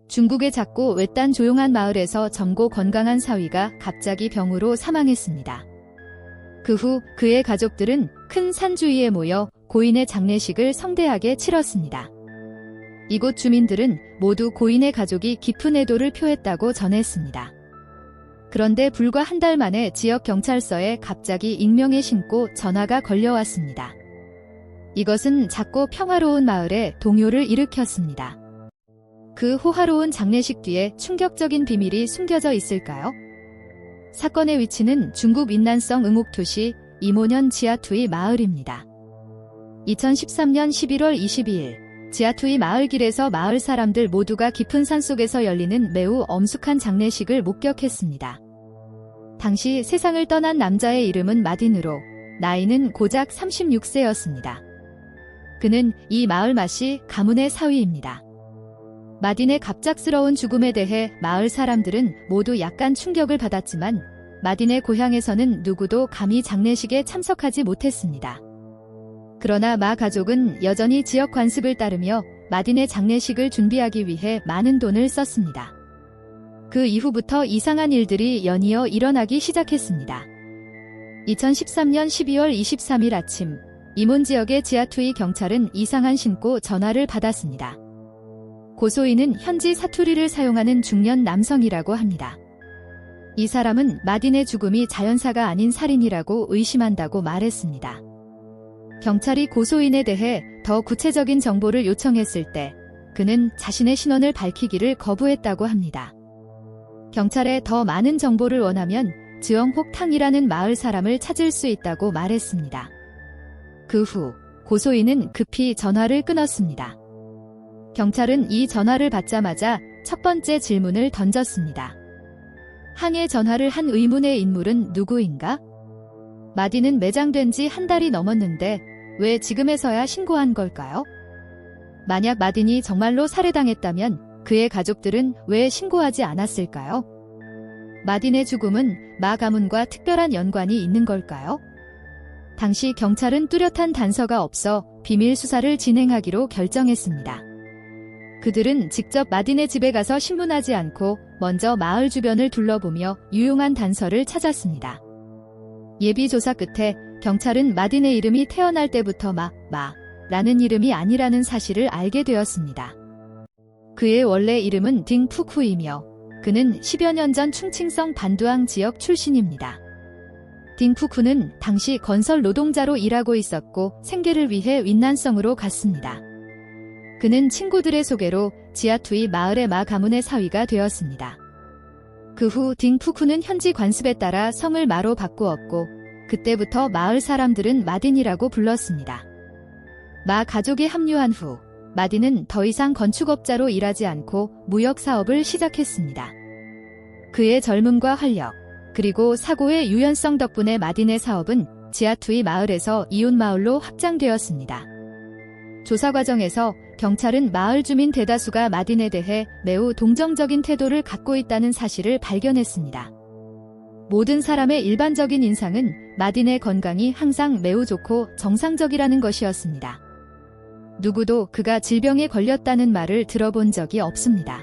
중국의 작고 외딴 조용한 마을에서 젊고 건강한 사위가 갑자기 병으로 사망했습니다. 그 후 그의 가족들은 큰 산 주위에 모여 고인의 장례식을 성대하게 치렀습니다. 이곳 주민들은 모두 고인의 가족이 깊은 애도를 표했다고 전했습니다. 그런데 불과 한 달 만에 지역 경찰서에 갑자기 익명의 신고 전화가 걸려왔습니다. 이것은 작고 평화로운 마을에 동요를 일으켰습니다. 그 호화로운 장례식 뒤에 충격적인 비밀이 숨겨져 있을까요? 사건의 위치는 중국 인난성 응옥도시 이모년 지하투이 마을입니다. 2013년 11월 22일 지하투이 마을길에서 마을 사람들 모두가 깊은 산속에서 열리는 매우 엄숙한 장례식을 목격했습니다. 당시 세상을 떠난 남자의 이름은 마딘으로 나이는 고작 36세였습니다. 그는 이 마을 마씨 가문의 사위입니다. 마딘의 갑작스러운 죽음에 대해 마을 사람들은 모두 약간 충격을 받았지만 마딘의 고향에서는 누구도 감히 장례식에 참석하지 못했습니다. 그러나 마 가족은 여전히 지역 관습을 따르며 마딘의 장례식을 준비하기 위해 많은 돈을 썼습니다. 그 이후부터 이상한 일들이 연이어 일어나기 시작했습니다. 2013년 12월 23일 아침 이몬 지역의 지하투이 경찰은 이상한 신고 전화를 받았습니다. 고소인은 현지 사투리를 사용하는 중년 남성이라고 합니다. 이 사람은 마딘의 죽음이 자연사가 아닌 살인이라고 의심한다고 말했습니다. 경찰이 고소인에 대해 더 구체적인 정보를 요청했을 때 그는 자신의 신원을 밝히기를 거부했다고 합니다. 경찰에 더 많은 정보를 원하면 즈엉혹탕이라는 마을 사람을 찾을 수 있다고 말했습니다. 그 후 고소인은 급히 전화를 끊었습니다. 경찰은 이 전화를 받자마자 첫 번째 질문을 던졌습니다. 항해 전화를 한 의문의 인물은 누구인가? 마딘은 매장된 지 한 달이 넘었는데 왜 지금에서야 신고한 걸까요? 만약 마딘이 정말로 살해당했다면 그의 가족들은 왜 신고하지 않았을까요? 마딘의 죽음은 마 가문과 특별한 연관이 있는 걸까요? 당시 경찰은 뚜렷한 단서가 없어 비밀 수사를 진행하기로 결정했습니다. 그들은 직접 마딘의 집에 가서 신문하지 않고 먼저 마을 주변을 둘러보며 유용한 단서를 찾았습니다. 예비 조사 끝에 경찰은 마딘의 이름이 태어날 때부터 라는 이름이 아니라는 사실을 알게 되었습니다. 그의 원래 이름은 딩푸쿠이며 그는 10여 년 전 충칭성 반두앙 지역 출신입니다. 딩푸쿠는 당시 건설 노동자로 일하고 있었고 생계를 위해 윈난성으로 갔습니다. 그는 친구들의 소개로 지하투이 마을의 마 가문의 사위가 되었습니다. 그 후 딩푸쿠는 현지 관습에 따라 성을 마로 바꾸었고 그때부터 마을 사람들은 마딘이라고 불렀습니다. 마 가족이 합류한 후 마딘은 더 이상 건축업자로 일하지 않고 무역 사업을 시작했습니다. 그의 젊음과 활력, 그리고 사고의 유연성 덕분에 마딘의 사업은 지하투이 마을에서 이웃마을로 확장되었습니다. 조사 과정에서 경찰은 마을 주민 대다수가 마딘에 대해 매우 동정적인 태도를 갖고 있다는 사실을 발견했습니다. 모든 사람의 일반적인 인상은 마딘의 건강이 항상 매우 좋고 정상적이라는 것이었습니다. 누구도 그가 질병에 걸렸다는 말을 들어본 적이 없습니다.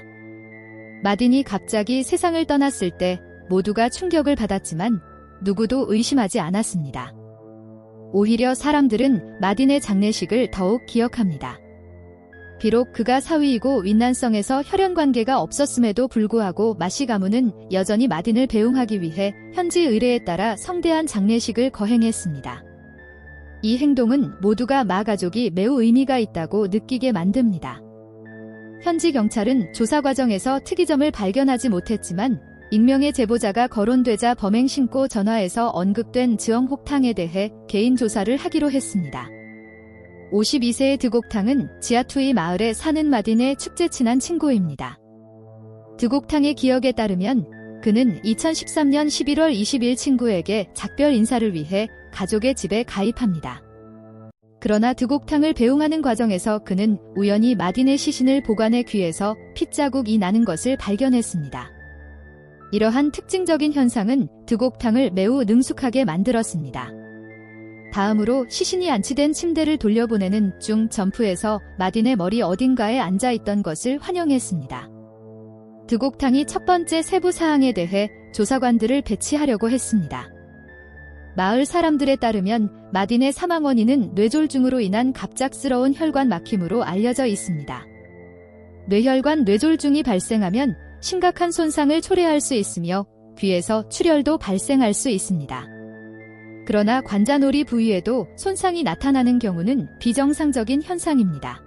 마딘이 갑자기 세상을 떠났을 때 모두가 충격을 받았지만 누구도 의심하지 않았습니다. 오히려 사람들은 마딘의 장례식을 더욱 기억합니다. 비록 그가 사위이고 윈난성에서 혈연관계가 없었음에도 불구하고 마씨 가문은 여전히 마딘을 배웅하기 위해 현지 의례에 따라 성대한 장례식을 거행했습니다. 이 행동은 모두가 마 가족이 매우 의미가 있다고 느끼게 만듭니다. 현지 경찰은 조사 과정에서 특이점을 발견하지 못했지만 익명의 제보자가 거론되자 범행 신고 전화에서 언급된 즈엉혹탕에 대해 개인 조사를 하기로 했습니다. 52세의 드곡탕은 지하투이 마을에 사는 마딘의 축제 친한 친구입니다. 드곡탕의 기억에 따르면 그는 2013년 11월 20일 친구에게 작별 인사를 위해 가족의 집에 가입합니다. 그러나 드곡탕을 배웅하는 과정에서 그는 우연히 마딘의 시신을 보관해 귀에서 핏자국이 나는 것을 발견했습니다. 이러한 특징적인 현상은 드곡탕을 매우 능숙하게 만들었습니다. 다음으로 시신이 안치된 침대를 돌려보내는 중 점프해서 마딘의 머리 어딘가에 앉아있던 것을 환영했습니다. 득옥탕이 첫 번째 세부 사항에 대해 조사관들을 배치하려고 했습니다. 마을 사람들에 따르면 마딘의 사망 원인은 뇌졸중으로 인한 갑작스러운 혈관 막힘으로 알려져 있습니다. 뇌혈관 뇌졸중이 발생하면 심각한 손상을 초래할 수 있으며 귀에서 출혈도 발생할 수 있습니다. 그러나 관자놀이 부위에도 손상이 나타나는 경우는 비정상적인 현상입니다.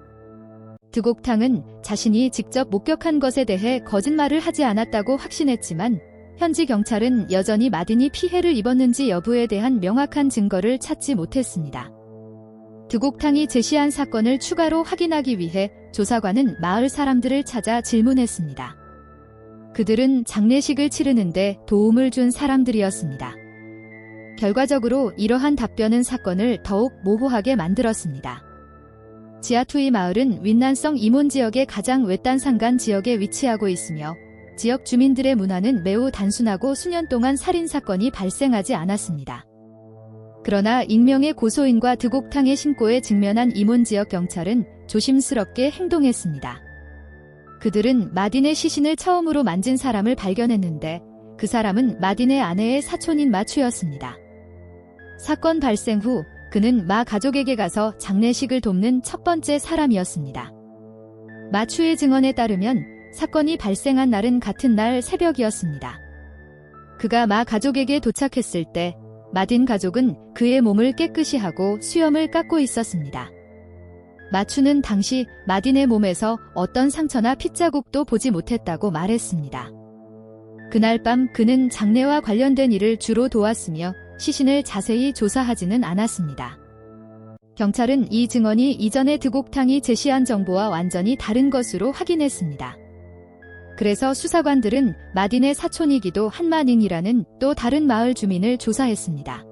득옥탕은 자신이 직접 목격한 것에 대해 거짓말을 하지 않았다고 확신했지만 현지 경찰은 여전히 마딘이 피해를 입었는지 여부에 대한 명확한 증거를 찾지 못했습니다. 득옥탕이 제시한 사건을 추가로 확인하기 위해 조사관은 마을 사람들을 찾아 질문했습니다. 그들은 장례식을 치르는데 도움을 준 사람들이었습니다. 결과적으로 이러한 답변은 사건을 더욱 모호하게 만들었습니다. 지아투이 마을은 윈난성 이몬 지역의 가장 외딴 산간 지역에 위치하고 있으며 지역 주민들의 문화는 매우 단순하고 수년 동안 살인사건이 발생하지 않았습니다. 그러나 익명의 고소인과 득옥탕의 신고에 직면한 이몬 지역 경찰은 조심스럽게 행동했습니다. 그들은 마딘의 시신을 처음으로 만진 사람을 발견했는데 그 사람은 마딘의 아내의 사촌인 마추였습니다. 사건 발생 후 그는 마 가족에게 가서 장례식을 돕는 첫 번째 사람이었습니다. 마추의 증언에 따르면 사건이 발생한 날은 같은 날 새벽이었습니다. 그가 마 가족에게 도착했을 때 마딘 가족은 그의 몸을 깨끗이 하고 수염을 깎고 있었습니다. 마추는 당시 마딘의 몸에서 어떤 상처나 핏자국도 보지 못했다고 말했습니다. 그날 밤 그는 장례와 관련된 일을 주로 도왔으며 시신을 자세히 조사하지는 않았습니다. 경찰은 이 증언이 이전에 득옥탕이 제시한 정보와 완전히 다른 것으로 확인했습니다. 그래서 수사관들은 마딘의 사촌이기도 한 마닝이라는 또 다른 마을 주민을 조사했습니다.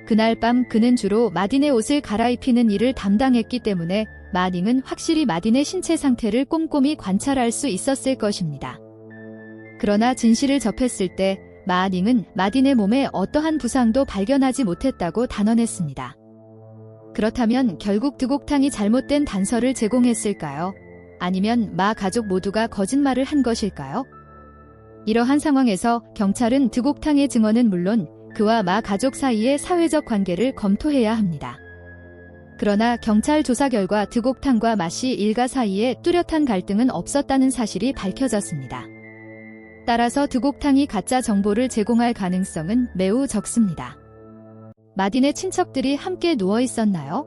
그날 밤 그는 주로 마딘의 옷을 갈아입히는 일을 담당했기 때문에 마닝은 확실히 마딘의 신체 상태를 꼼꼼히 관찰할 수 있었을 것입니다. 그러나 진실을 접했을 때 마닝은 마딘의 몸에 어떠한 부상도 발견하지 못했다고 단언했습니다. 그렇다면 결국 득옥탕이 잘못된 단서를 제공했을까요? 아니면 마 가족 모두가 거짓말을 한 것일까요? 이러한 상황에서 경찰은 득옥탕의 증언은 물론 그와 마 가족 사이의 사회적 관계를 검토해야 합니다. 그러나 경찰 조사 결과 득옥탕과 마씨 일가 사이에 뚜렷한 갈등은 없었다는 사실이 밝혀졌습니다. 따라서 득옥탕이 가짜 정보를 제공할 가능성은 매우 적습니다. 마딘의 친척들이 함께 누워 있었나요?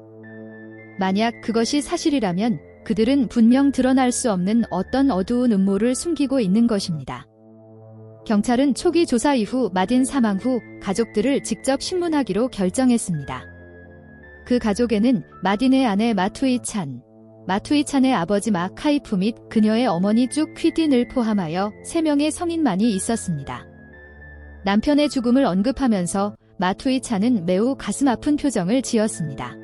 만약 그것이 사실이라면 그들은 분명 드러날 수 없는 어떤 어두운 음모를 숨기고 있는 것입니다. 경찰은 초기 조사 이후 마딘 사망 후 가족들을 직접 신문하기로 결정했습니다. 그 가족에는 마딘의 아내 마투이찬, 마투이찬의 아버지 마카이프 및 그녀의 어머니 쭉 퀴딘을 포함하여 3명의 성인만이 있었습니다. 남편의 죽음을 언급하면서 마투이찬은 매우 가슴 아픈 표정을 지었습니다.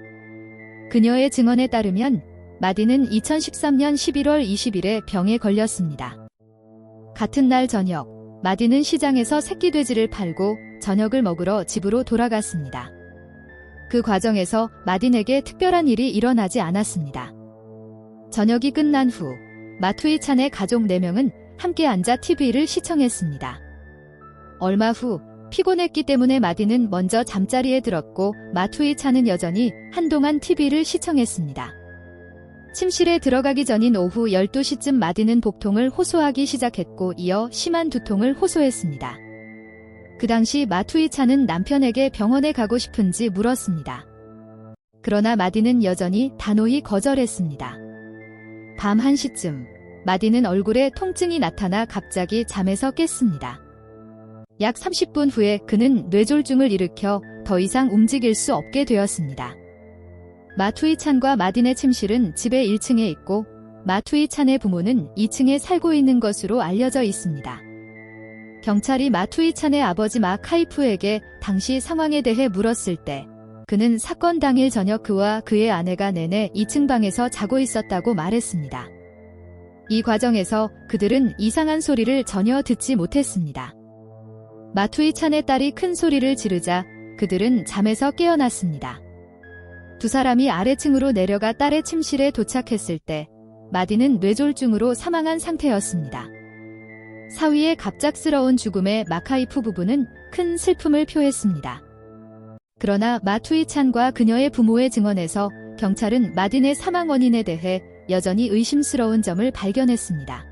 그녀의 증언에 따르면 마딘은 2013년 11월 20일에 병에 걸렸습니다. 같은 날 저녁, 마딘은 시장에서 새끼 돼지를 팔고 저녁을 먹으러 집으로 돌아갔습니다. 그 과정에서 마딘에게 특별한 일이 일어나지 않았습니다. 저녁이 끝난 후 마투이찬의 가족 4명은 함께 앉아 TV를 시청했습니다. 얼마 후 피곤했기 때문에 마딘은 먼저 잠자리에 들었고 마투이찬은 여전히 한동안 TV를 시청했습니다. 침실에 들어가기 전인 오후 12시쯤 마딘은 복통을 호소하기 시작했고 이어 심한 두통을 호소했습니다. 그 당시 마투이찬은 남편에게 병원에 가고 싶은지 물었습니다. 그러나 마딘은 여전히 단호히 거절했습니다. 밤 1시쯤 마딘은 얼굴에 통증이 나타나 갑자기 잠에서 깼습니다. 약 30분 후에 그는 뇌졸중을 일으켜 더 이상 움직일 수 없게 되었습니다. 마투이찬과 마딘의 침실은 집의 1층에 있고 마투이찬의 부모는 2층에 살고 있는 것으로 알려져 있습니다. 경찰이 마투이찬의 아버지 마카이프에게 당시 상황에 대해 물었을 때 그는 사건 당일 저녁 그와 그의 아내가 내내 2층 방에서 자고 있었다고 말했습니다. 이 과정에서 그들은 이상한 소리를 전혀 듣지 못했습니다. 마투이찬의 딸이 큰 소리를 지르자 그들은 잠에서 깨어났습니다. 두 사람이 아래층으로 내려가 딸의 침실에 도착했을 때 마딘은 뇌졸중으로 사망한 상태였습니다. 사위의 갑작스러운 죽음에 마카이프 부부는 큰 슬픔을 표했습니다. 그러나 마투이찬과 그녀의 부모의 증언에서 경찰은 마딘의 사망 원인에 대해 여전히 의심스러운 점을 발견했습니다.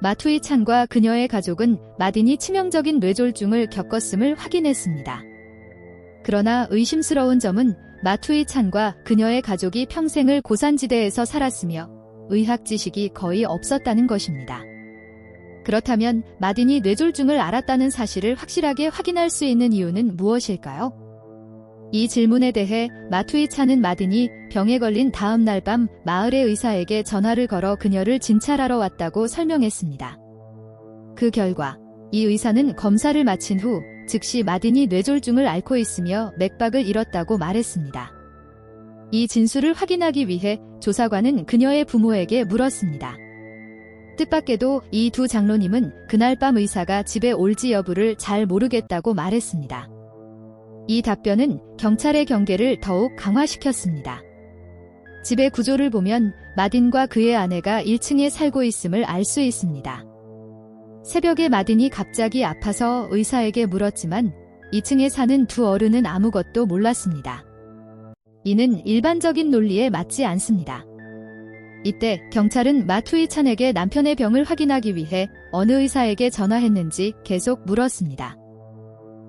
마투이찬과 그녀의 가족은 마딘이 치명적인 뇌졸중을 겪었음을 확인했습니다. 그러나 의심스러운 점은 마투이찬과 그녀의 가족이 평생을 고산지대에서 살았으며 의학 지식이 거의 없었다는 것입니다. 그렇다면 마딘이 뇌졸중을 앓았다는 사실을 확실하게 확인할 수 있는 이유는 무엇일까요? 이 질문에 대해 마투이찬은 마딘이 병에 걸린 다음 날 밤 마을의 의사에게 전화를 걸어 그녀를 진찰하러 왔다고 설명했습니다. 그 결과 이 의사는 검사를 마친 후 즉시 마딘이 뇌졸중을 앓고 있으며 맥박을 잃었다고 말했습니다. 이 진술을 확인하기 위해 조사관은 그녀의 부모에게 물었습니다. 뜻밖에도 이 두 장로님은 그날 밤 의사가 집에 올지 여부를 잘 모르겠다고 말했습니다. 이 답변은 경찰의 경계를 더욱 강화시켰습니다. 집의 구조를 보면 마딘과 그의 아내가 1층에 살고 있음을 알 수 있습니다. 새벽에 마딘이 갑자기 아파서 의사에게 물었지만 2층에 사는 두 어른은 아무것도 몰랐습니다. 이는 일반적인 논리에 맞지 않습니다. 이때 경찰은 마투이찬에게 남편의 병을 확인하기 위해 어느 의사에게 전화했는지 계속 물었습니다.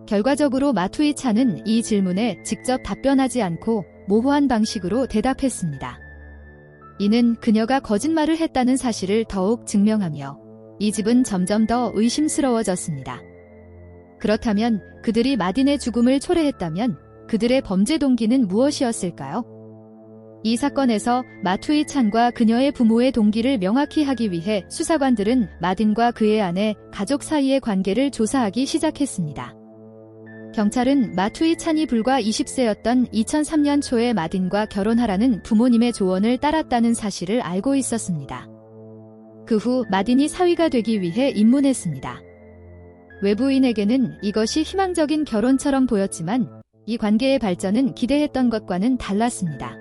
결과적으로 마투이찬은 이 질문에 직접 답변하지 않고 모호한 방식으로 대답했습니다. 이는 그녀가 거짓말을 했다는 사실을 더욱 증명하며 이 집은 점점 더 의심스러워졌습니다. 그렇다면 그들이 마딘의 죽음을 초래했다면 그들의 범죄 동기는 무엇이었을까요? 이 사건에서 마투이찬과 그녀의 부모의 동기를 명확히 하기 위해 수사관들은 마딘과 그의 아내, 가족 사이의 관계를 조사하기 시작했습니다. 경찰은 마투이찬이 불과 20세였던 2003년 초에 마딘과 결혼하라는 부모님의 조언을 따랐다는 사실을 알고 있었습니다. 그 후 마딘이 사위가 되기 위해 입문했습니다. 외부인에게는 이것이 희망적인 결혼처럼 보였지만 이 관계의 발전은 기대했던 것과는 달랐습니다.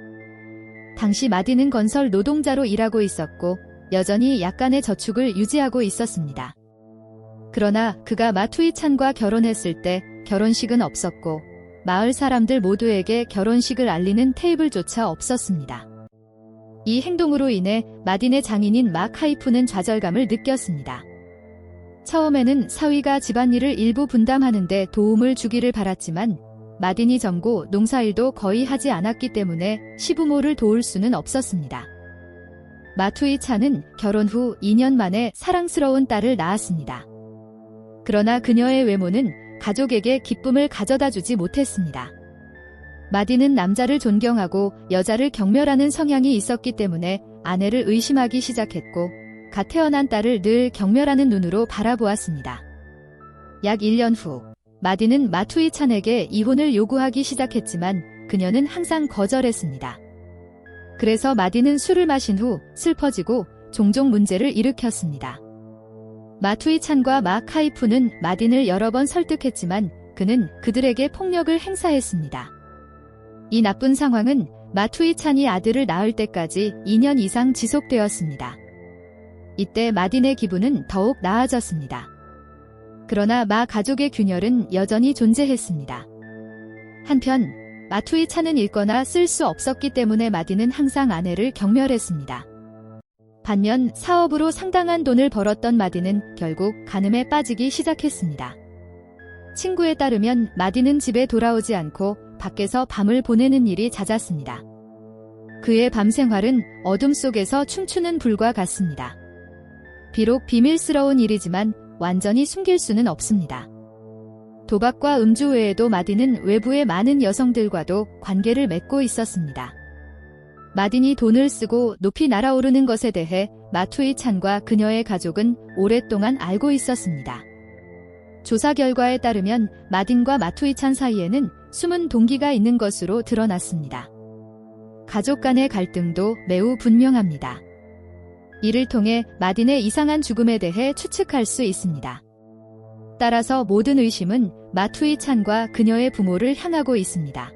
당시 마딘은 건설 노동자로 일하고 있었고 여전히 약간의 저축을 유지하고 있었습니다. 그러나 그가 마투이찬과 결혼했을 때 결혼식은 없었고 마을 사람들 모두에게 결혼식을 알리는 테이블조차 없었습니다. 이 행동으로 인해 마딘의 장인인 마카이프는 좌절감을 느꼈습니다. 처음에는 사위가 집안일을 일부 분담하는 데 도움을 주기를 바랐지만 마딘이 젊고 농사일도 거의 하지 않았기 때문에 시부모를 도울 수는 없었습니다. 마투이찬은 결혼 후 2년 만에 사랑스러운 딸을 낳았습니다. 그러나 그녀의 외모는 가족에게 기쁨을 가져다 주지 못했습니다. 마딘은 남자를 존경하고 여자를 경멸하는 성향이 있었기 때문에 아내를 의심하기 시작했고 갓 태어난 딸을 늘 경멸하는 눈으로 바라보았습니다. 약 1년 후 마딘은 마투이찬에게 이혼을 요구하기 시작했지만 그녀는 항상 거절했습니다. 그래서 마딘은 술을 마신 후 슬퍼지고 종종 문제를 일으켰습니다. 마투이찬과 마카이프는 마딘을 여러 번 설득했지만 그는 그들에게 폭력을 행사했습니다. 이 나쁜 상황은 마투이찬이 아들을 낳을 때까지 2년 이상 지속되었습니다. 이때 마딘의 기분은 더욱 나아졌습니다. 그러나 마 가족의 균열은 여전히 존재했습니다. 한편 마투이찬은 읽거나 쓸 수 없었기 때문에 마딘은 항상 아내를 경멸했습니다. 반면 사업으로 상당한 돈을 벌었던 마딘은 결국 간음에 빠지기 시작했습니다. 친구에 따르면 마딘은 집에 돌아오지 않고 밖에서 밤을 보내는 일이 잦았습니다. 그의 밤 생활은 어둠 속에서 춤추는 불과 같습니다. 비록 비밀스러운 일이지만 완전히 숨길 수는 없습니다. 도박과 음주 외에도 마딘은 외부의 많은 여성들과도 관계를 맺고 있었습니다. 마딘이 돈을 쓰고 높이 날아오르는 것에 대해 마투이찬과 그녀의 가족은 오랫동안 알고 있었습니다. 조사 결과에 따르면 마딘과 마투이찬 사이에는 숨은 동기가 있는 것으로 드러났습니다. 가족 간의 갈등도 매우 분명합니다. 이를 통해 마딘의 이상한 죽음에 대해 추측할 수 있습니다. 따라서 모든 의심은 마투이찬과 그녀의 부모를 향하고 있습니다.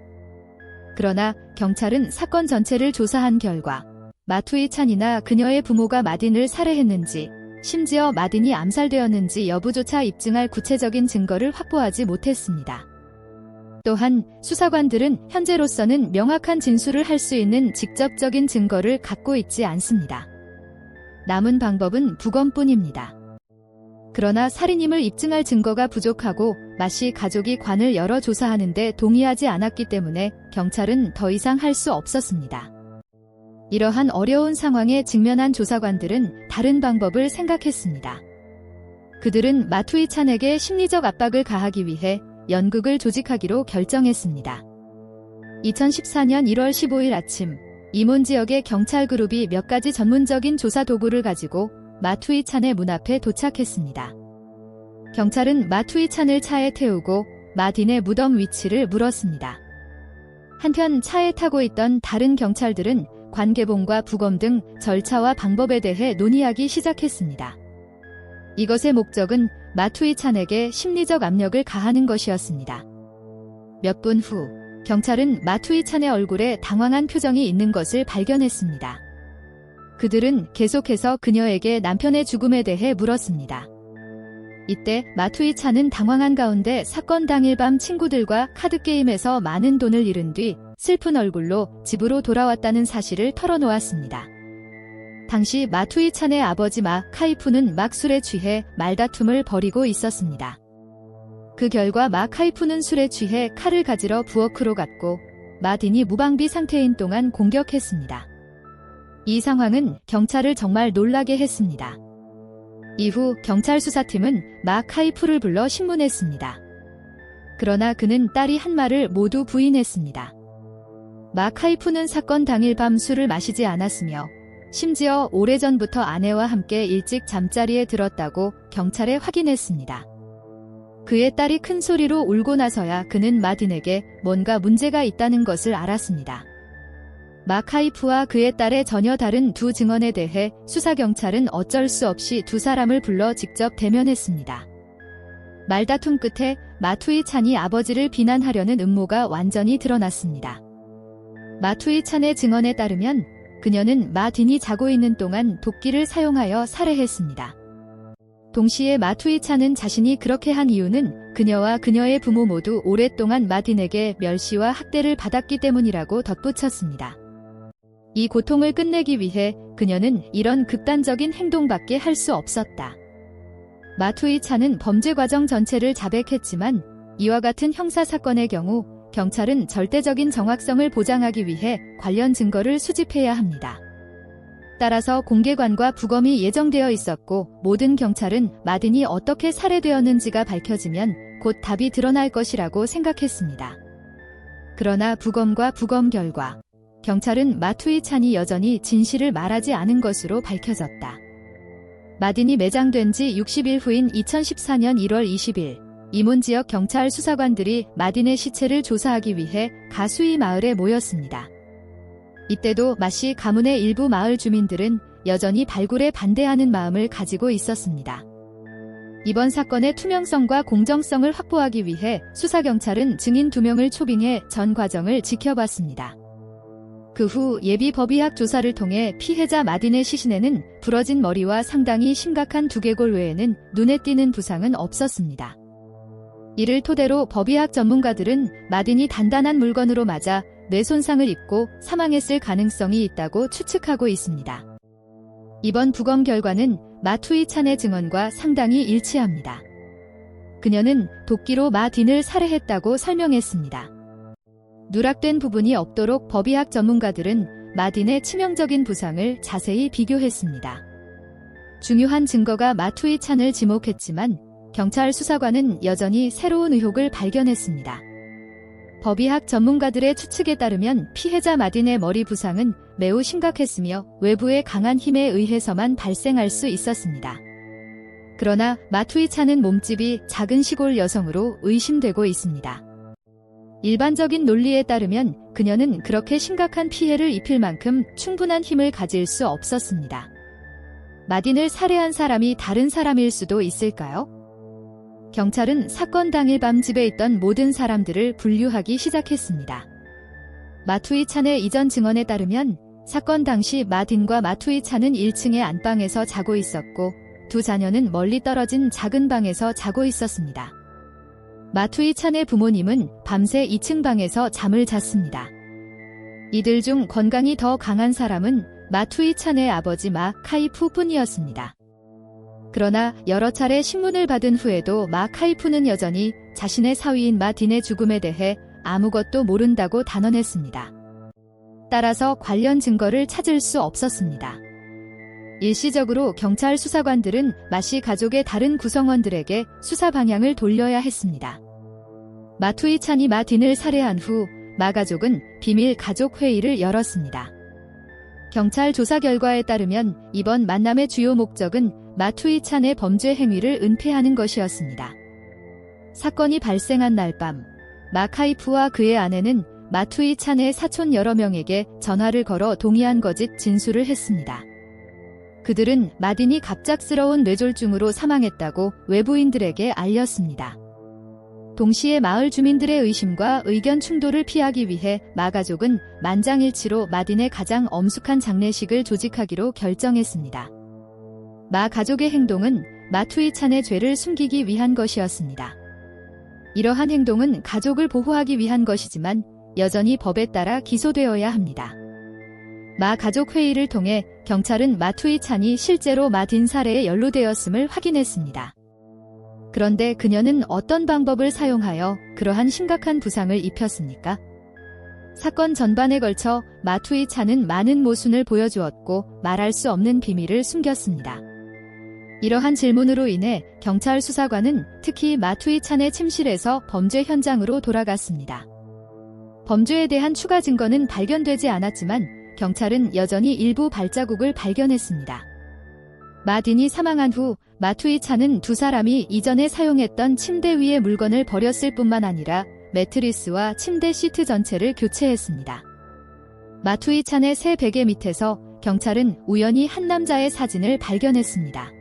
그러나 경찰은 사건 전체를 조사한 결과 마투이찬이나 그녀의 부모가 마딘을 살해했는지 심지어 마딘이 암살되었는지 여부조차 입증할 구체적인 증거를 확보하지 못했습니다. 또한 수사관들은 현재로서는 명확한 진술을 할 수 있는 직접적인 증거를 갖고 있지 않습니다. 남은 방법은 부검뿐입니다. 그러나 살인임을 입증할 증거가 부족하고 마씨 가족이 관을 열어 조사하는데 동의하지 않았기 때문에 경찰은 더 이상 할 수 없었습니다. 이러한 어려운 상황에 직면한 조사관들은 다른 방법을 생각했습니다. 그들은 마투이찬에게 심리적 압박을 가하기 위해 연극을 조직하기로 결정했습니다. 2014년 1월 15일 아침, 이몬 지역의 경찰 그룹이 몇 가지 전문적인 조사 도구를 가지고 마투이찬의 문 앞에 도착했습니다. 경찰은 마투이찬을 차에 태우고 마딘의 무덤 위치를 물었습니다. 한편 차에 타고 있던 다른 경찰들은 관개봉과 부검 등 절차와 방법에 대해 논의하기 시작했습니다. 이것의 목적은 마투이찬에게 심리적 압력을 가하는 것이었습니다. 몇 분 후, 경찰은 마투이찬의 얼굴에 당황한 표정이 있는 것을 발견했습니다. 그들은 계속해서 그녀에게 남편의 죽음에 대해 물었습니다. 이때 마투이찬은 당황한 가운데 사건 당일 밤 친구들과 카드게임에서 많은 돈을 잃은 뒤 슬픈 얼굴로 집으로 돌아왔다는 사실을 털어놓았습니다. 당시 마투이찬의 아버지 마 카이푸는 막 술에 취해 말다툼을 벌이고 있었습니다. 그 결과 마 카이푸는 술에 취해 칼을 가지러 부엌으로 갔고 마딘이 무방비 상태인 동안 공격했습니다. 이 상황은 경찰을 정말 놀라게 했습니다. 이후 경찰 수사팀은 마 카이푸를 불러 신문했습니다. 그러나 그는 딸이 한 말을 모두 부인했습니다. 마 카이푸는 사건 당일 밤 술을 마시지 않았으며 심지어 오래전부터 아내와 함께 일찍 잠자리에 들었다고 경찰에 확인했습니다. 그의 딸이 큰 소리로 울고 나서야 그는 마딘에게 뭔가 문제가 있다는 것을 알았습니다. 마 카이프와 그의 딸의 전혀 다른 두 증언에 대해 수사경찰은 어쩔 수 없이 두 사람을 불러 직접 대면했습니다. 말다툼 끝에 마투이찬이 아버지를 비난하려는 음모가 완전히 드러났습니다. 마투이찬의 증언에 따르면 그녀는 마딘이 자고 있는 동안 도끼를 사용하여 살해했습니다. 동시에 마투이찬은 자신이 그렇게 한 이유는 그녀와 그녀의 부모 모두 오랫동안 마딘에게 멸시와 학대를 받았기 때문이라고 덧붙였습니다. 이 고통을 끝내기 위해 그녀는 이런 극단적인 행동밖에 할 수 없었다. 마투이찬은 범죄 과정 전체를 자백했지만 이와 같은 형사사건의 경우 경찰은 절대적인 정확성을 보장하기 위해 관련 증거를 수집해야 합니다. 따라서 공개관과 부검이 예정되어 있었고 모든 경찰은 마딘이 어떻게 살해되었는지가 밝혀지면 곧 답이 드러날 것이라고 생각했습니다. 그러나 부검과 부검 결과 경찰은 마투이찬이 여전히 진실을 말하지 않은 것으로 밝혀졌다. 마딘이 매장된 지 60일 후인 2014년 1월 20일 이몬 지역 경찰 수사관들이 마딘의 시체를 조사하기 위해 가수이 마을에 모였습니다. 이때도 마씨 가문의 일부 마을 주민들은 여전히 발굴에 반대하는 마음을 가지고 있었습니다. 이번 사건의 투명성과 공정성을 확보하기 위해 수사경찰은 증인 2명을 초빙해 전 과정을 지켜봤습니다. 그 후 예비 법의학 조사를 통해 피해자 마딘의 시신에는 부러진 머리와 상당히 심각한 두개골 외에는 눈에 띄는 부상은 없었습니다. 이를 토대로 법의학 전문가들은 마딘이 단단한 물건으로 맞아 뇌 손상을 입고 사망했을 가능성이 있다고 추측하고 있습니다. 이번 부검 결과는 마투이찬의 증언과 상당히 일치합니다. 그녀는 도끼로 마딘을 살해했다고 설명했습니다. 누락된 부분이 없도록 법의학 전문가들은 마딘의 치명적인 부상을 자세히 비교했습니다. 중요한 증거가 마투이찬을 지목했지만 경찰 수사관은 여전히 새로운 의혹을 발견했습니다. 법의학 전문가들의 추측에 따르면 피해자 마딘의 머리 부상은 매우 심각했으며 외부의 강한 힘에 의해서만 발생할 수 있었습니다. 그러나 마투이찬은 몸집이 작은 시골 여성으로 의심되고 있습니다. 일반적인 논리에 따르면 그녀는 그렇게 심각한 피해를 입힐 만큼 충분한 힘을 가질 수 없었습니다. 마딘을 살해한 사람이 다른 사람일 수도 있을까요? 경찰은 사건 당일 밤 집에 있던 모든 사람들을 분류하기 시작했습니다. 마투이찬의 이전 증언에 따르면 사건 당시 마딘과 마투이찬은 1층의 안방에서 자고 있었고 두 자녀는 멀리 떨어진 작은 방에서 자고 있었습니다. 마투이 찬의 부모님은 밤새 2층 방에서 잠을 잤습니다. 이들 중 건강이 더 강한 사람은 마투이 찬의 아버지 마 카이프 뿐이었습니다. 그러나 여러 차례 신문을 받은 후에도 마 카이프는 여전히 자신의 사위인 마 딘의 죽음에 대해 아무것도 모른다고 단언했습니다. 따라서 관련 증거를 찾을 수 없었습니다. 일시적으로 경찰 수사관들은 마 씨 가족의 다른 구성원들에게 수사 방향을 돌려야 했습니다. 마투이 찬이 마 딘을 살해한 후 마 가족은 비밀 가족 회의를 열었습니다. 경찰 조사 결과에 따르면 이번 만남의 주요 목적은 마투이 찬의 범죄 행위를 은폐하는 것이었습니다. 사건이 발생한 날 밤, 마 카이프와 그의 아내는 마투이 찬의 사촌 여러 명에게 전화를 걸어 동의한 거짓 진술을 했습니다. 그들은 마딘이 갑작스러운 뇌졸중으로 사망했다고 외부인들에게 알렸습니다. 동시에 마을 주민들의 의심과 의견 충돌을 피하기 위해 마 가족은 만장일치로 마딘의 가장 엄숙한 장례식을 조직하기로 결정했습니다. 마 가족의 행동은 마투이 찬의 죄를 숨기기 위한 것이었습니다. 이러한 행동은 가족을 보호하기 위한 것이지만 여전히 법에 따라 기소되어야 합니다. 마 가족 회의를 통해 경찰은 마투이 찬이 실제로 마 딘 살해에 연루되었음을 확인했습니다. 그런데 그녀는 어떤 방법을 사용하여 그러한 심각한 부상을 입혔습니까? 사건 전반에 걸쳐 마투이 찬은 많은 모순을 보여주었고 말할 수 없는 비밀을 숨겼습니다. 이러한 질문으로 인해 경찰 수사관은 특히 마투이 찬의 침실에서 범죄 현장으로 돌아갔습니다. 범죄에 대한 추가 증거는 발견되지 않았지만 경찰은 여전히 일부 발자국을 발견했습니다. 마 딘이 사망한 후 마투이 찬은 두 사람이 이전에 사용했던 침대 위에 물건을 버렸을 뿐만 아니라 매트리스와 침대 시트 전체를 교체했습니다. 마투이 찬의 새 베개 밑에서 경찰은 우연히 한 남자의 사진을 발견했습니다.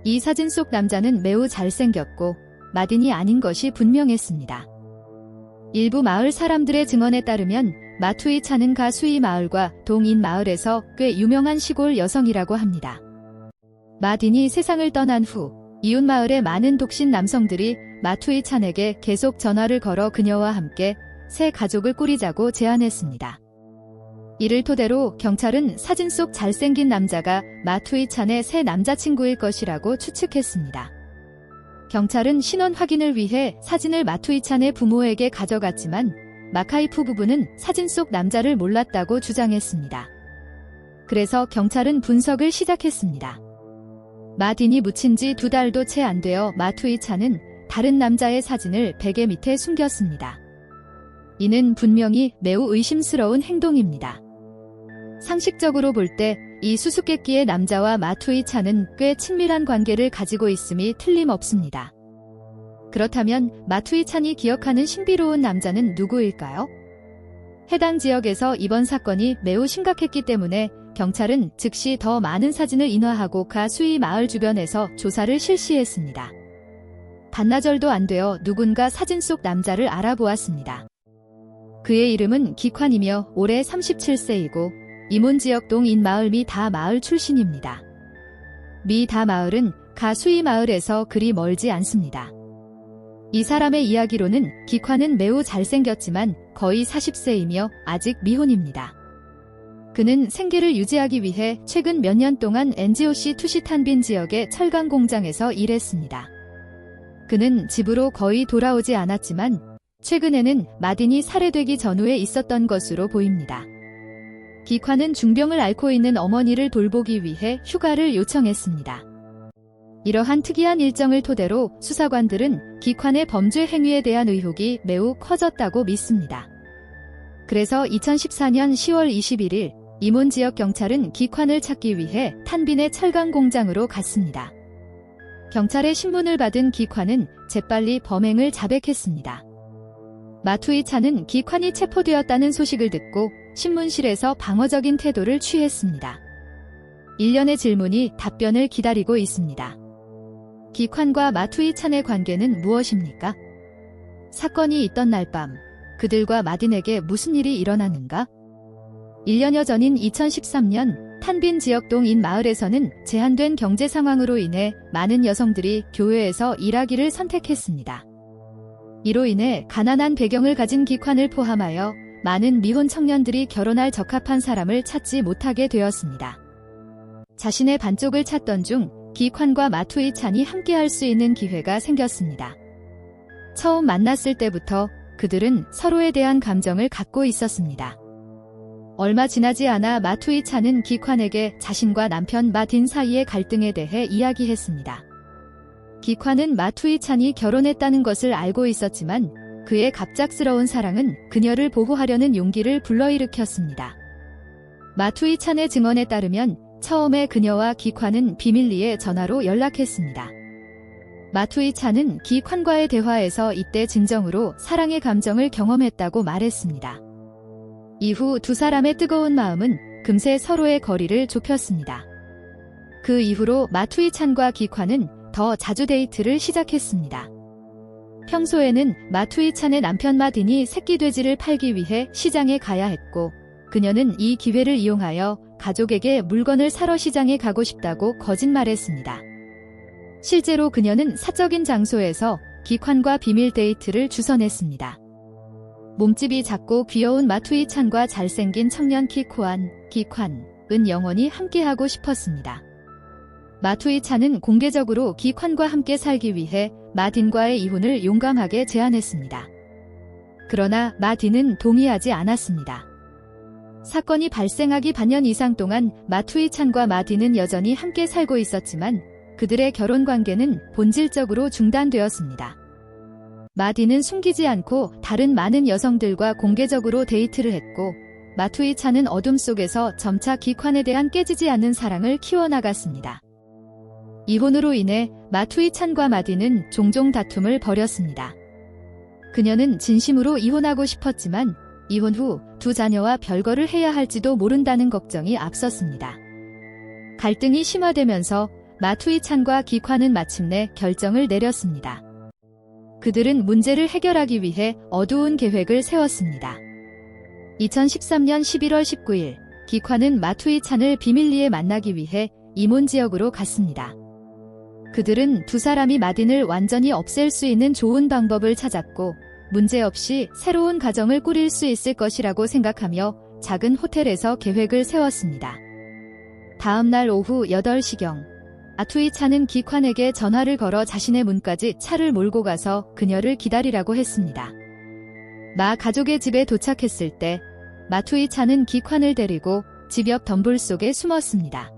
이 사진 속 남자는 매우 잘생겼고 마딘이 아닌 것이 분명했습니다. 일부 마을 사람들의 증언에 따르면 마투이 찬은 가수이 마을과 동인 마을에서 꽤 유명한 시골 여성이라고 합니다. 마딘이 세상을 떠난 후 이웃 마을의 많은 독신 남성들이 마투이 찬에게 계속 전화를 걸어 그녀와 함께 새 가족을 꾸리자고 제안했습니다. 이를 토대로 경찰은 사진 속 잘생긴 남자가 마투이 찬의 새 남자친구일 것이라고 추측했습니다. 경찰은 신원 확인을 위해 사진을 마투이 찬의 부모에게 가져갔지만 마카이프 부부는 사진 속 남자를 몰랐다고 주장했습니다. 그래서 경찰은 분석을 시작했습니다. 마딘이 묻힌 지 2달도 채 안 되어 마투이 찬은 다른 남자의 사진을 베개 밑에 숨겼습니다. 이는 분명히 매우 의심스러운 행동입니다. 상식적으로 볼 때 이 수수께끼의 남자와 마투이 찬은 꽤 친밀한 관계를 가지고 있음이 틀림없습니다. 그렇다면 마투이 찬이 기억하는 신비로운 남자는 누구일까요? 해당 지역에서 이번 사건이 매우 심각했기 때문에 경찰은 즉시 더 많은 사진을 인화하고 가수이 마을 주변에서 조사를 실시했습니다. 반나절도 안 되어 누군가 사진 속 남자를 알아보았습니다. 그의 이름은 기환이며 올해 37세이고 이문 지역 동인 마을 미다 마을 출신입니다. 미다 마을은 가수이 마을에서 그리 멀지 않습니다. 이 사람의 이야기로는 기환은 매우 잘생겼지만 거의 40세이며 아직 미혼입니다. 그는 생계를 유지하기 위해 최근 몇 년 동안 NGOC 투시탄빈 지역의 철강 공장에서 일했습니다. 그는 집으로 거의 돌아오지 않았지만 최근에는 마딘이 살해되기 전후에 있었던 것으로 보입니다. 기환은 중병을 앓고 있는 어머니를 돌보기 위해 휴가를 요청했습니다. 이러한 특이한 일정을 토대로 수사관들은 기환의 범죄 행위에 대한 의혹이 매우 커졌다고 믿습니다. 그래서 2014년 10월 21일 이문 지역 경찰은 기환을 찾기 위해 탄빈의 철강 공장으로 갔습니다. 경찰의 신문을 받은 기환은 재빨리 범행을 자백했습니다. 마투이 찬은 기환이 체포되었다는 소식을 듣고 신문실에서 방어적인 태도를 취했습니다. 일련의 질문이 답변을 기다리고 있습니다. 기환과 마투이 찬의 관계는 무엇입니까? 사건이 있던 날 밤 그들과 마딘에게 무슨 일이 일어나는가? 1년여 전인 2013년 탄빈 지역동인 마을에서는 제한된 경제 상황으로 인해 많은 여성들이 교회에서 일하기를 선택했습니다. 이로 인해 가난한 배경을 가진 기관을 포함하여 많은 미혼 청년들이 결혼할 적합한 사람을 찾지 못하게 되었습니다. 자신의 반쪽을 찾던 중 기관과 마투이찬이 함께할 수 있는 기회가 생겼습니다. 처음 만났을 때부터 그들은 서로에 대한 감정을 갖고 있었습니다. 얼마 지나지 않아 마투이찬은 기관에게 자신과 남편 마딘 사이의 갈등에 대해 이야기했습니다. 기관은 마투이찬이 결혼했다는 것을 알고 있었지만 그의 갑작스러운 사랑은 그녀를 보호하려는 용기를 불러일으켰습니다. 마투이찬의 증언에 따르면 처음에 그녀와 기관은 비밀리에 전화로 연락했습니다. 마투이찬은 기관과의 대화에서 이때 진정으로 사랑의 감정을 경험했다고 말했습니다. 이후 두 사람의 뜨거운 마음은 금세 서로의 거리를 좁혔습니다. 그 이후로 마투이찬과 기관은 더 자주 데이트를 시작했습니다. 평소에는 마투이찬의 남편 마딘이 새끼 돼지를 팔기 위해 시장에 가야 했고 그녀는 이 기회를 이용하여 가족에게 물건을 사러 시장에 가고 싶다고 거짓말했습니다. 실제로 그녀는 사적인 장소에서 기관과 비밀 데이트를 주선했습니다. 몸집이 작고 귀여운 마투이찬과 잘생긴 청년 기관은 영원히 함께하고 싶었습니다. 마투이찬은 공개적으로 기관과 함께 살기 위해 마딘과의 이혼을 용감하게 제안했습니다. 그러나 마딘은 동의하지 않았습니다. 사건이 발생하기 반년 이상 동안 마투이찬과 마딘은 여전히 함께 살고 있었지만 그들의 결혼 관계는 본질적으로 중단되었습니다. 마딘은 숨기지 않고 다른 많은 여성들과 공개적으로 데이트를 했고 마투이찬은 어둠 속에서 점차 기관에 대한 깨지지 않는 사랑을 키워나갔습니다. 이혼으로 인해 마투이찬과 마딘은 종종 다툼을 벌였습니다. 그녀는 진심으로 이혼하고 싶었지만 이혼 후 두 자녀와 별거를 해야 할지도 모른다는 걱정이 앞섰습니다. 갈등이 심화되면서 마투이찬과 기관은 마침내 결정을 내렸습니다. 그들은 문제를 해결하기 위해 어두운 계획을 세웠습니다. 2013년 11월 19일, 기관은 마투이찬을 비밀리에 만나기 위해 이몬 지역으로 갔습니다. 그들은 두 사람이 마딘을 완전히 없앨 수 있는 좋은 방법을 찾았고 문제없이 새로운 가정을 꾸릴 수 있을 것이라고 생각하며 작은 호텔에서 계획을 세웠습니다. 다음 날 오후 8시경 마투이찬은 기관에게 전화를 걸어 자신의 문까지 차를 몰고 가서 그녀를 기다리라고 했습니다. 가족의 집에 도착했을 때 마투이찬은 기관을 데리고 집 옆 덤불 속에 숨었습니다.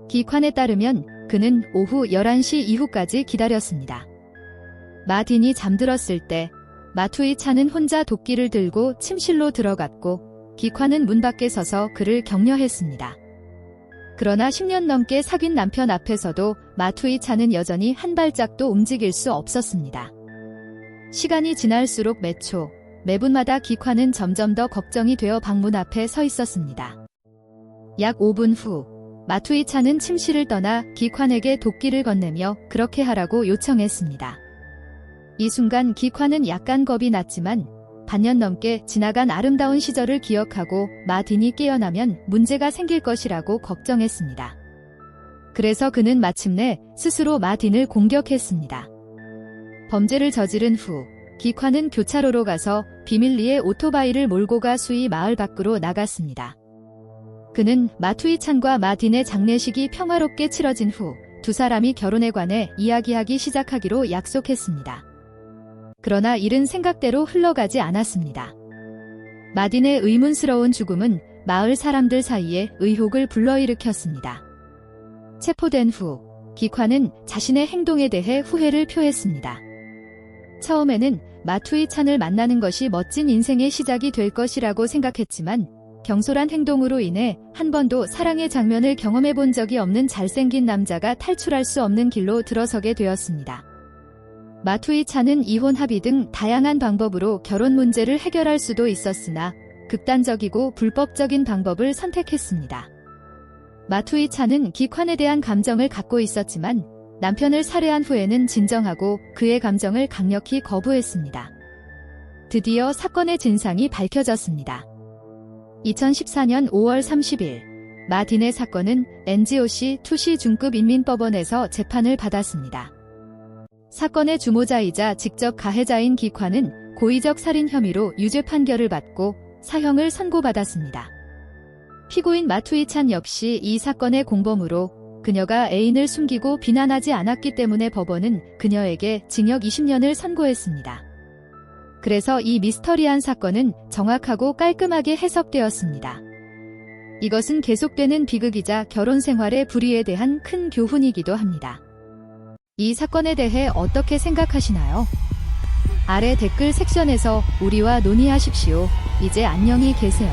기관에 따르면 그는 오후 11시 이후까지 기다렸습니다. 마딘이 잠들었을 때 마투이찬은 혼자 도끼를 들고 침실로 들어갔고 기관은 문 밖에 서서 그를 격려했습니다. 그러나 10년 넘게 사귄 남편 앞에서도 마투이찬은 여전히 한 발짝도 움직일 수 없었습니다. 시간이 지날수록 매분마다 기관은 점점 더 걱정이 되어 방문 앞에 서 있었습니다. 약 5분 후 마투이찬은 침실을 떠나 기관에게 도끼를 건네며 그렇게 하라고 요청했습니다. 이 순간 기관은 약간 겁이 났지만 반년 넘게 지나간 아름다운 시절을 기억하고 마딘이 깨어나면 문제가 생길 것이라고 걱정했습니다. 그래서 그는 마침내 스스로 마딘을 공격했습니다. 범죄를 저지른 후 기관은 교차로로 가서 비밀리에 오토바이를 몰고 가 수이 마을 밖으로 나갔습니다. 그는 마투이찬과 마딘의 장례식이 평화롭게 치러진 후 두 사람이 결혼에 관해 이야기하기 시작하기로 약속했습니다. 그러나 일은 생각대로 흘러가지 않았습니다. 마딘의 의문스러운 죽음은 마을 사람들 사이에 의혹을 불러일으켰습니다. 체포된 후 기관은 자신의 행동에 대해 후회를 표했습니다. 처음에는 마투이찬을 만나는 것이 멋진 인생의 시작이 될 것이라고 생각했지만 경솔한 행동으로 인해 한 번도 사랑의 장면을 경험해 본 적이 없는 잘생긴 남자가 탈출할 수 없는 길로 들어서게 되었습니다. 마투이찬은 이혼 합의 등 다양한 방법으로 결혼 문제를 해결할 수도 있었으나 극단적이고 불법적인 방법을 선택했습니다. 마투이찬은 기관에 대한 감정을 갖고 있었지만 남편을 살해한 후에는 진정하고 그의 감정을 강력히 거부했습니다. 드디어 사건의 진상이 밝혀졌습니다. 2014년 5월 30일 마틴의 사건은 NGOC 투시 중급 인민법원에서 재판을 받았습니다. 사건의 주모자이자 직접 가해자인 기관은 고의적 살인 혐의로 유죄 판결을 받고 사형을 선고받았습니다. 피고인 마투이찬 역시 이 사건의 공범으로 그녀가 애인을 숨기고 비난하지 않았기 때문에 법원은 그녀에게 징역 20년을 선고했습니다. 그래서 이 미스터리한 사건은 정확하고 깔끔하게 해석되었습니다. 이것은 계속되는 비극이자 결혼 생활의 불의에 대한 큰 교훈이기도 합니다. 이 사건에 대해 어떻게 생각하시나요? 아래 댓글 섹션에서 우리와 논의하십시오. 이제 안녕히 계세요.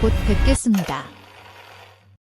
곧 뵙겠습니다.